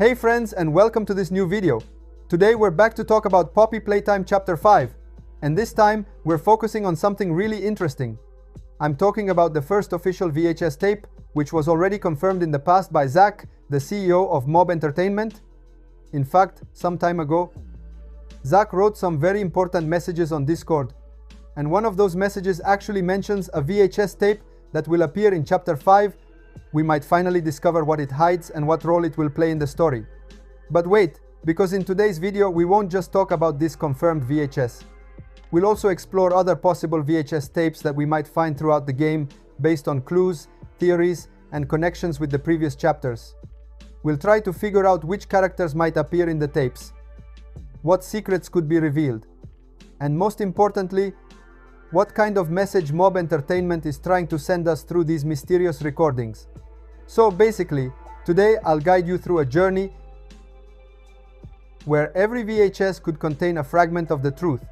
Hey friends, and welcome to this new video. Today we're back to talk about Poppy Playtime Chapter 5, and this time we're focusing on something really interesting. I'm talking about the first official VHS tape, which was already confirmed in the past by Zach, the CEO of Mob Entertainment. In fact, some time ago, Zach wrote some very important messages on Discord, and one of those messages actually mentions a VHS tape that will appear in Chapter 5. We might finally discover what it hides and what role it will play in the story. But wait, because in today's video we won't just talk about this confirmed VHS. We'll also explore other possible VHS tapes that we might find throughout the game based on clues, theories, and connections with the previous chapters. We'll try to figure out which characters might appear in the tapes, what secrets could be revealed, and most importantly, what kind of message Mob Entertainment is trying to send us through these mysterious recordings. So basically, today I'll guide you through a journey where every VHS could contain a fragment of the truth,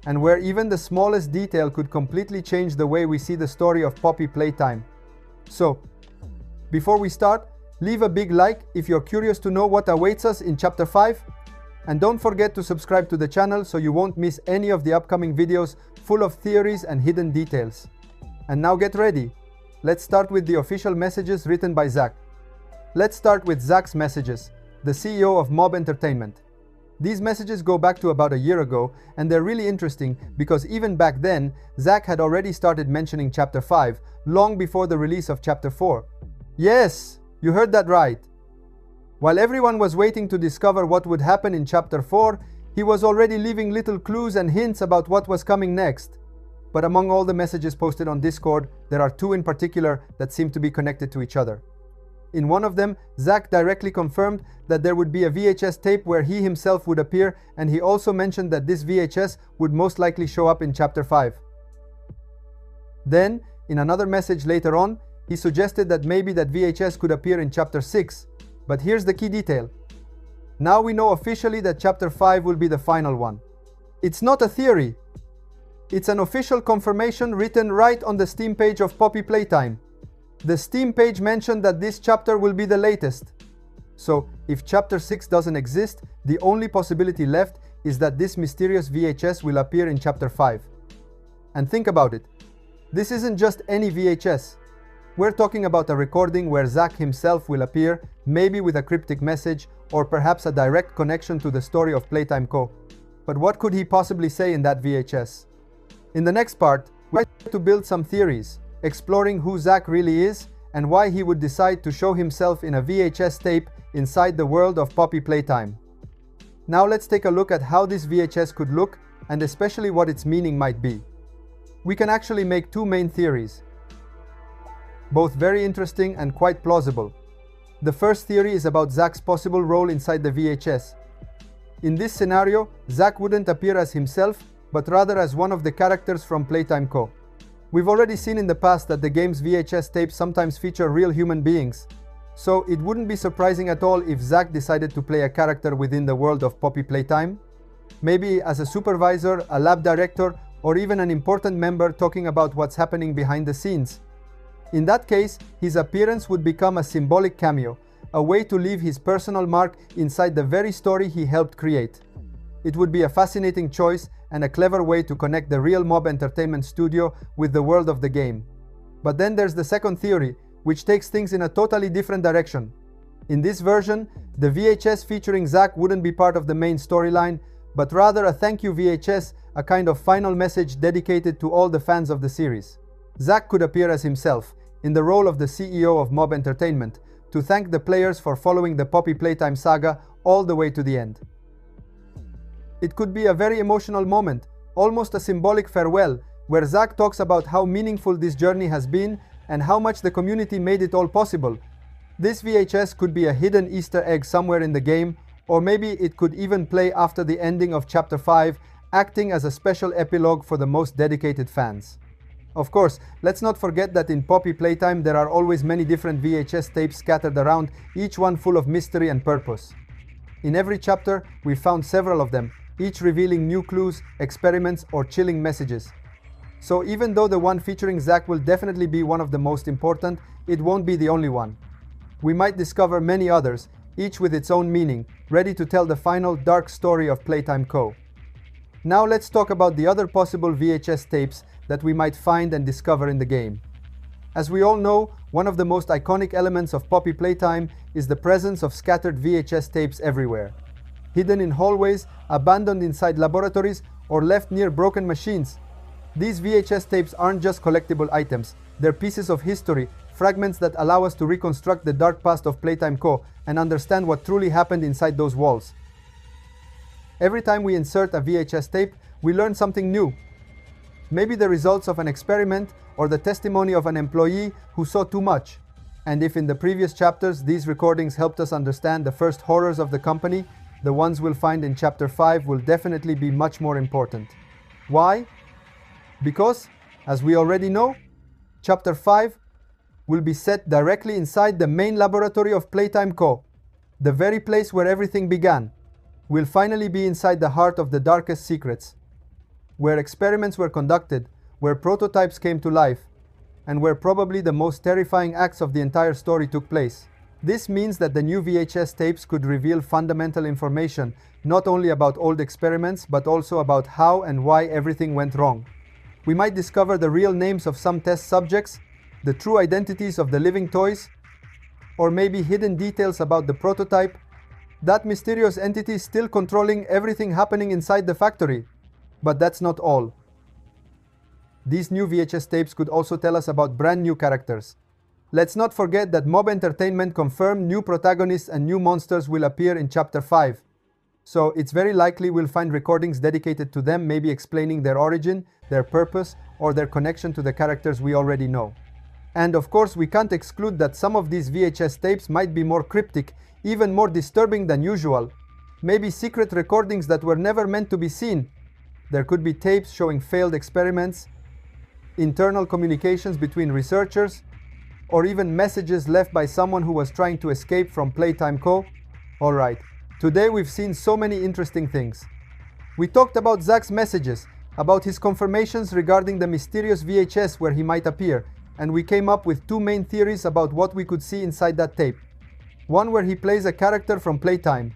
and where even the smallest detail could completely change the way we see the story of Poppy Playtime. So, before we start, leave a big like if you're curious to know what awaits us in Chapter 5, and don't forget to subscribe to the channel so you won't miss any of the upcoming videos full of theories and hidden details. And now get ready. Let's start with the official messages written by Zach. Let's start with Zach's messages, the CEO of Mob Entertainment. These messages go back to about a year ago, and they're really interesting because even back then, Zach had already started mentioning Chapter 5, long before the release of Chapter 4. Yes, you heard that right. While everyone was waiting to discover what would happen in Chapter 4, he was already leaving little clues and hints about what was coming next. But among all the messages posted on Discord, there are two in particular that seem to be connected to each other. In one of them, Zach directly confirmed that there would be a VHS tape where he himself would appear, and he also mentioned that this VHS would most likely show up in Chapter 5. Then, in another message later on, he suggested that maybe that VHS could appear in Chapter 6. But here's the key detail. Now we know officially that Chapter 5 will be the final one. It's not a theory. It's an official confirmation written right on the Steam page of Poppy Playtime. The Steam page mentioned that this chapter will be the latest. So, if Chapter 6 doesn't exist, the only possibility left is that this mysterious VHS will appear in Chapter 5. And think about it. This isn't just any VHS. We're talking about a recording where Zach himself will appear, maybe with a cryptic message, or perhaps a direct connection to the story of Playtime Co. But what could he possibly say in that VHS? In the next part, we try to build some theories, exploring who Zach really is and why he would decide to show himself in a VHS tape inside the world of Poppy Playtime. Now let's take a look at how this VHS could look and especially what its meaning might be. We can actually make two main theories, both very interesting and quite plausible. The first theory is about Zach's possible role inside the VHS. In this scenario, Zach wouldn't appear as himself, but rather as one of the characters from Playtime Co. We've already seen in the past that the game's VHS tapes sometimes feature real human beings, so it wouldn't be surprising at all if Zach decided to play a character within the world of Poppy Playtime, maybe as a supervisor, a lab director, or even an important member talking about what's happening behind the scenes. In that case, his appearance would become a symbolic cameo, a way to leave his personal mark inside the very story he helped create. It would be a fascinating choice and a clever way to connect the real Mob Entertainment studio with the world of the game. But then there's the second theory, which takes things in a totally different direction. In this version, the VHS featuring Zach wouldn't be part of the main storyline, but rather a thank you VHS, a kind of final message dedicated to all the fans of the series. Zach could appear as himself, in the role of the CEO of Mob Entertainment, to thank the players for following the Poppy Playtime saga all the way to the end. It could be a very emotional moment, almost a symbolic farewell, where Zach talks about how meaningful this journey has been and how much the community made it all possible. This VHS could be a hidden Easter egg somewhere in the game, or maybe it could even play after the ending of Chapter 5, acting as a special epilogue for the most dedicated fans. Of course, let's not forget that in Poppy Playtime there are always many different VHS tapes scattered around, each one full of mystery and purpose. In every chapter, we've found several of them, each revealing new clues, experiments, or chilling messages. So even though the one featuring Zach will definitely be one of the most important, it won't be the only one. We might discover many others, each with its own meaning, ready to tell the final dark story of Playtime Co. Now let's talk about the other possible VHS tapes that we might find and discover in the game. As we all know, one of the most iconic elements of Poppy Playtime is the presence of scattered VHS tapes everywhere. Hidden in hallways, abandoned inside laboratories, or left near broken machines. These VHS tapes aren't just collectible items, they're pieces of history, fragments that allow us to reconstruct the dark past of Playtime Co. and understand what truly happened inside those walls. Every time we insert a VHS tape, we learn something new. Maybe the results of an experiment or the testimony of an employee who saw too much. And if in the previous chapters these recordings helped us understand the first horrors of the company, the ones we'll find in Chapter 5 will definitely be much more important. Why? Because, as we already know, Chapter 5 will be set directly inside the main laboratory of Playtime Co., the very place where everything began. We'll finally be inside the heart of the darkest secrets, where experiments were conducted, where prototypes came to life, and where probably the most terrifying acts of the entire story took place. This means that the new VHS tapes could reveal fundamental information, not only about old experiments, but also about how and why everything went wrong. We might discover the real names of some test subjects, the true identities of the living toys, or maybe hidden details about the prototype, that mysterious entity still controlling everything happening inside the factory. But that's not all. These new VHS tapes could also tell us about brand new characters. Let's not forget that Mob Entertainment confirmed new protagonists and new monsters will appear in Chapter 5. So it's very likely we'll find recordings dedicated to them, maybe explaining their origin, their purpose, or their connection to the characters we already know. And of course, we can't exclude that some of these VHS tapes might be more cryptic, even more disturbing than usual. Maybe secret recordings that were never meant to be seen. There could be tapes showing failed experiments, internal communications between researchers, or even messages left by someone who was trying to escape from Playtime Co. Alright, today we've seen so many interesting things. We talked about Zach's messages, about his confirmations regarding the mysterious VHS where he might appear, and we came up with two main theories about what we could see inside that tape. One where he plays a character from Playtime,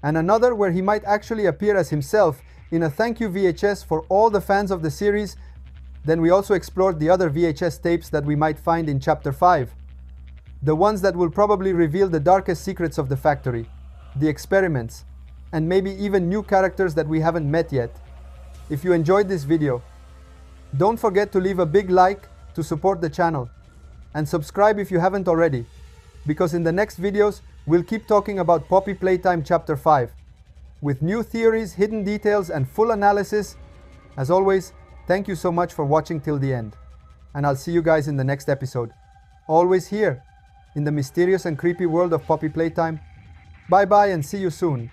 and another where he might actually appear as himself in a thank you VHS for all the fans of the series. Then we also explored the other VHS tapes that we might find in Chapter 5. The ones that will probably reveal the darkest secrets of the factory, the experiments, and maybe even new characters that we haven't met yet. If you enjoyed this video, don't forget to leave a big like to support the channel, and subscribe if you haven't already, because in the next videos, we'll keep talking about Poppy Playtime Chapter 5, with new theories, hidden details, and full analysis. As always, thank you so much for watching till the end, and I'll see you guys in the next episode. Always here, in the mysterious and creepy world of Poppy Playtime. Bye bye and see you soon.